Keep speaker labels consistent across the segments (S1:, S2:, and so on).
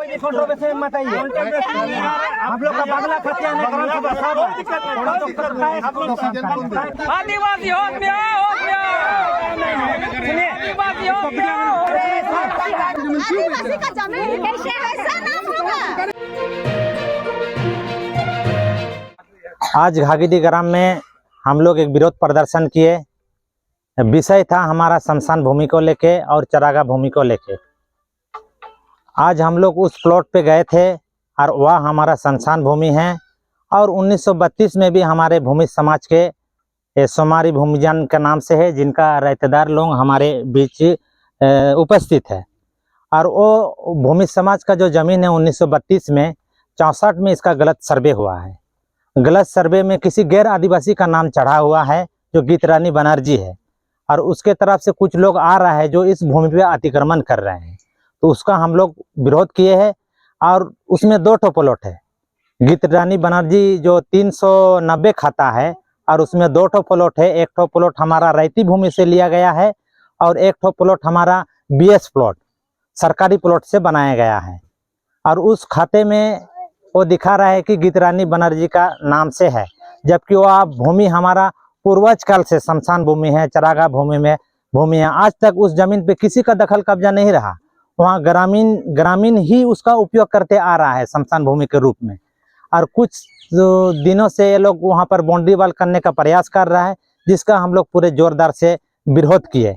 S1: मत आइए। हम लोग का बांग्ला खतियान है, आदिवासी का जमीन कैसे ऐसा नाम होगा।
S2: आज घाघीडीह ग्राम में हम लोग एक विरोध प्रदर्शन किए। विषय था हमारा शमशान भूमि को लेके और चरागा भूमि को लेके। आज हम लोग उस प्लॉट पे गए थे और वह हमारा शमशान भूमि है और 1932 में भी हमारे भूमि समाज के सोमारी भूमिजन के नाम से है, जिनका रहतेदार लोग हमारे बीच उपस्थित है। और वो भूमि समाज का जो ज़मीन है 1932 में 64 में इसका गलत सर्वे हुआ है। गलत सर्वे में किसी गैर आदिवासी का नाम चढ़ा हुआ है जो गीतरानी बनर्जी है, और उसके तरफ से कुछ लोग आ रहा है जो इस भूमि पे अतिक्रमण कर रहे हैं। तो उसका हम लोग विरोध किए हैं। और उसमें 2 ठो प्लॉट है। गीतरानी बनर्जी जो 390 खाता है और उसमें 2 ठो प्लॉट है। एक ठो प्लॉट हमारा रैती भूमि से लिया गया है और एक ठो प्लॉट हमारा बीएस प्लॉट सरकारी प्लॉट से बनाया गया है। और उस खाते में वो दिखा रहा है कि गीतरानी बनर्जी का नाम से है, जबकि वह भूमि हमारा पूर्वज काल से शमशान भूमि है, चरागा भूमि है। आज तक उस जमीन पे किसी का दखल कब्जा नहीं रहा। वहाँ ग्रामीण ही उसका उपयोग करते आ रहा है शमशान भूमि के रूप में। और कुछ दिनों से ये लोग वहाँ पर बाउंड्री वाल करने का प्रयास कर रहा है, जिसका हम लोग पूरे जोरदार से विरोध किए।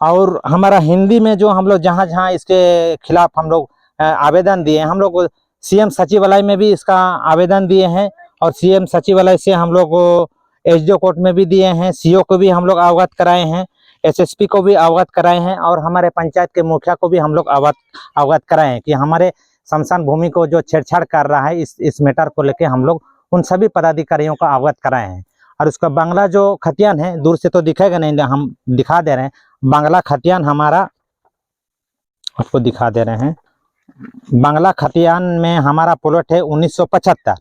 S2: और हमारा हिंदी में जो हम लोग जहाँ इसके खिलाफ हम लोग आवेदन दिए, हम लोग सीएम सचिवालय में भी इसका आवेदन दिए हैं और सीएम सचिवालय से हम लोग एसडीओ कोर्ट में भी दिए हैं, सीओ को भी हम लोग अवगत कराए हैं, एसएसपी को भी अवगत कराए हैं और हमारे पंचायत के मुखिया को भी हम लोग अवगत कराए हैं कि हमारे शमशान भूमि को जो छेड़छाड़ कर रहा है इस मैटर को लेके हम लोग उन सभी पदाधिकारियों को अवगत कराए हैं। और उसका बांग्ला जो खतियान है, दूर से तो दिखेगा नहीं, हम दिखा दे रहे हैं। बांग्ला खतियान हमारा आपको दिखा दे रहे हैं। बांग्ला खतियान में हमारा प्लॉट है 1975।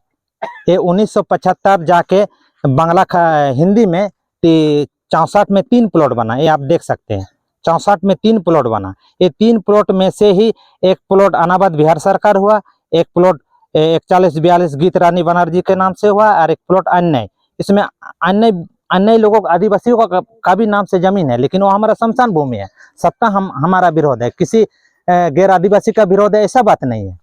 S2: ये 1975 जाके बांग्ला हिंदी में 64 में 3 प्लॉट बना। ये आप देख सकते हैं 64 में 3 प्लॉट बना। ये 3 प्लॉट में से ही एक प्लॉट अनाबाद बिहार सरकार हुआ, एक प्लॉट 4142 गीतरानी बनर्जी के नाम से हुआ और एक प्लॉट अन्य। इसमें अन्य लोगों आदिवासियों का भी नाम से जमीन है, लेकिन वो हमारा शमशान भूमि है। सबका हमारा विरोध है, किसी गैर आदिवासी का विरोध है ऐसा बात नहीं है।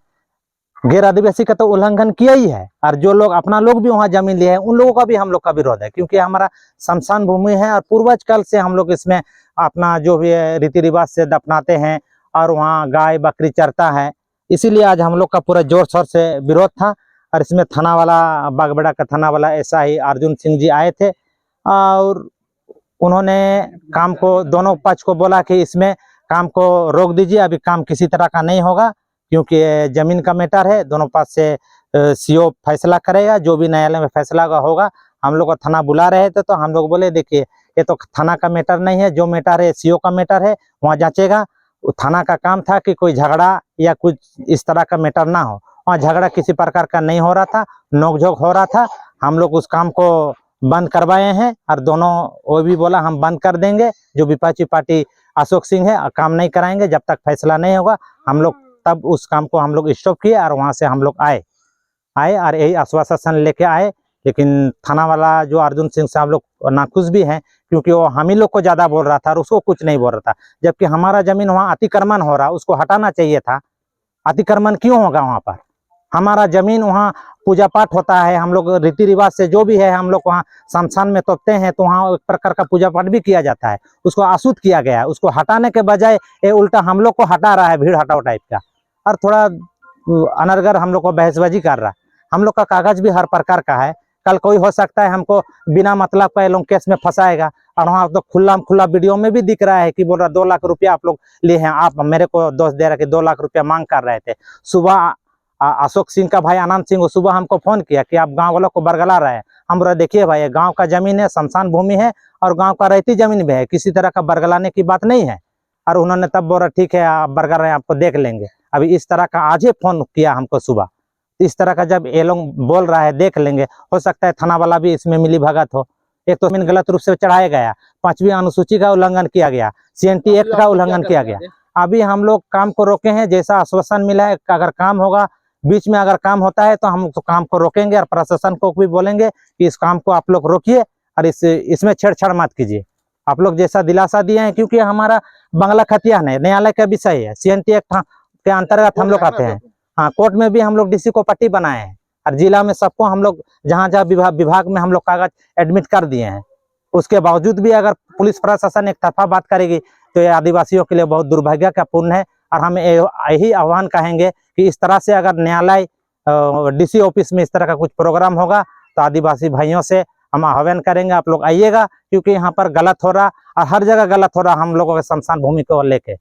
S2: गैर आदिवासी का तो उल्लंघन किया ही है, और जो लोग अपना लोग भी वहाँ जमीन लिए हैं उन लोगों का भी हम लोग का विरोध है, क्योंकि हमारा शमशान भूमि है और पूर्वज काल से हम लोग इसमें अपना जो भी रीति रिवाज से दफनाते हैं और वहाँ गाय बकरी चरता है। इसीलिए आज हम लोग का पूरा जोर शोर से विरोध था। और इसमें थाना वाला, बागबेड़ा का थाना वाला SI अर्जुन सिंह जी आए थे और उन्होंने काम को, दोनों पक्ष को बोला कि इसमें काम को रोक दीजिए, अभी काम किसी तरह का नहीं होगा, क्योंकि जमीन का मैटर है। दोनों पास से सीओ फैसला करेगा, जो भी न्यायालय में फैसला होगा। हम लोग को थाना बुला रहे थे तो हम लोग बोले देखिए ये तो थाना का मैटर नहीं है, जो मैटर है सीओ का मैटर है, वहाँ जांचेगा। थाना का काम था कि कोई झगड़ा या कुछ इस तरह का मैटर ना हो। वहाँ झगड़ा किसी प्रकार का नहीं हो रहा था, नोकझोंक हो रहा था। हम लोग उस काम को बंद करवाए हैं और दोनों वो भी बोला हम बंद कर देंगे। जो विपक्षी पार्टी अशोक सिंह है, काम नहीं कराएंगे जब तक फैसला नहीं होगा। हम लोग तब उस काम को हम लोग स्टॉप किए और वहाँ से हम लोग आए और यही आश्वासन लेके आए। लेकिन थाना वाला जो अर्जुन सिंह से हम लोग नाखुश भी हैं, क्योंकि वो हम ही लोग को ज़्यादा बोल रहा था और उसको कुछ नहीं बोल रहा था, जबकि हमारा ज़मीन वहाँ अतिक्रमण हो रहा, उसको हटाना चाहिए था। अतिक्रमण क्यों होगा वहाँ पर? हमारा ज़मीन, वहाँ पूजा पाठ होता है, हम लोग रीति रिवाज से जो भी है हम लोग वहाँ शमशान में तोपते हैं, तो वहाँ एक प्रकार का पूजा पाठ भी किया जाता है। उसको अशुद्ध किया गया है, उसको हटाने के बजाय ये उल्टा हम लोग को हटा रहा है, भीड़ हटाओ टाइप का, और थोड़ा अनर्गल हम लोग को बहसबाजी कर रहा है। हम लोग का कागज भी हर प्रकार का है। कल कोई हो सकता है हमको बिना मतलब का ये लोग केस में फंसाएगा, और वहाँ तो खुला वीडियो में भी दिख रहा है कि बोल रहा 2 लाख रुपया आप लोग लिए हैं। आप मेरे को दोष दे रहे कि 2 लाख रुपया मांग कर रहे थे। सुबह अशोक सिंह का भाई आनंद सिंह सुबह हमको फोन किया कि आप गांव वालों को बरगला रहे हैं। हम बोले देखिए भाई, गांव का जमीन है, शमशान भूमि है और गांव का रहती जमीन भी है, किसी तरह का बरगलाने की बात नहीं है। और उन्होंने तब बोला ठीक है आप बरगल रहे हैं, आपको देख लेंगे। अभी इस तरह का आज ही फोन किया हमको सुबह। इस तरह का जब ये लोग बोल रहा है देख लेंगे, हो सकता है थाना वाला भी इसमें मिली भगत हो। एक तो गलत रूप से चढ़ाया गया, 5वीं अनुसूची का उल्लंघन किया गया, CNT एक्ट का उल्लंघन किया गया। अभी हम लोग काम को रोके हैं, जैसा आश्वासन मिला है कि अगर काम होगा, बीच में अगर काम होता है तो हम तो काम को रोकेंगे और प्रशासन को भी बोलेंगे कि इस काम को आप लोग रोकिए और इसमें छेड़छाड़ मत कीजिए। आप लोग जैसा दिलासा दिए हैं, क्योंकि हमारा बंगला खतियान है, न्यायालय का विषय है, CNT एक्ट के अंतर्गत हम लोग आते हैं। हाँ, कोर्ट में भी हम लोग DC को पट्टी बनाए हैं और जिला में सबको हम लोग जहाँ जहाँ विभाग में हम लोग कागज एडमिट कर दिए हैं। उसके बावजूद भी अगर पुलिस प्रशासन एक तरफा बात करेगी तो ये आदिवासियों के लिए बहुत दुर्भाग्य का पूर्ण है। और हम यही आह्वान कहेंगे कि इस तरह से अगर न्यायालय DC ऑफिस में इस तरह का कुछ प्रोग्राम होगा तो आदिवासी भाइयों से हम आह्वान करेंगे, आप लोग आइएगा, क्योंकि यहाँ पर गलत हो रहा और हर जगह गलत हो रहा हम लोगों के शमशान भूमि को लेके।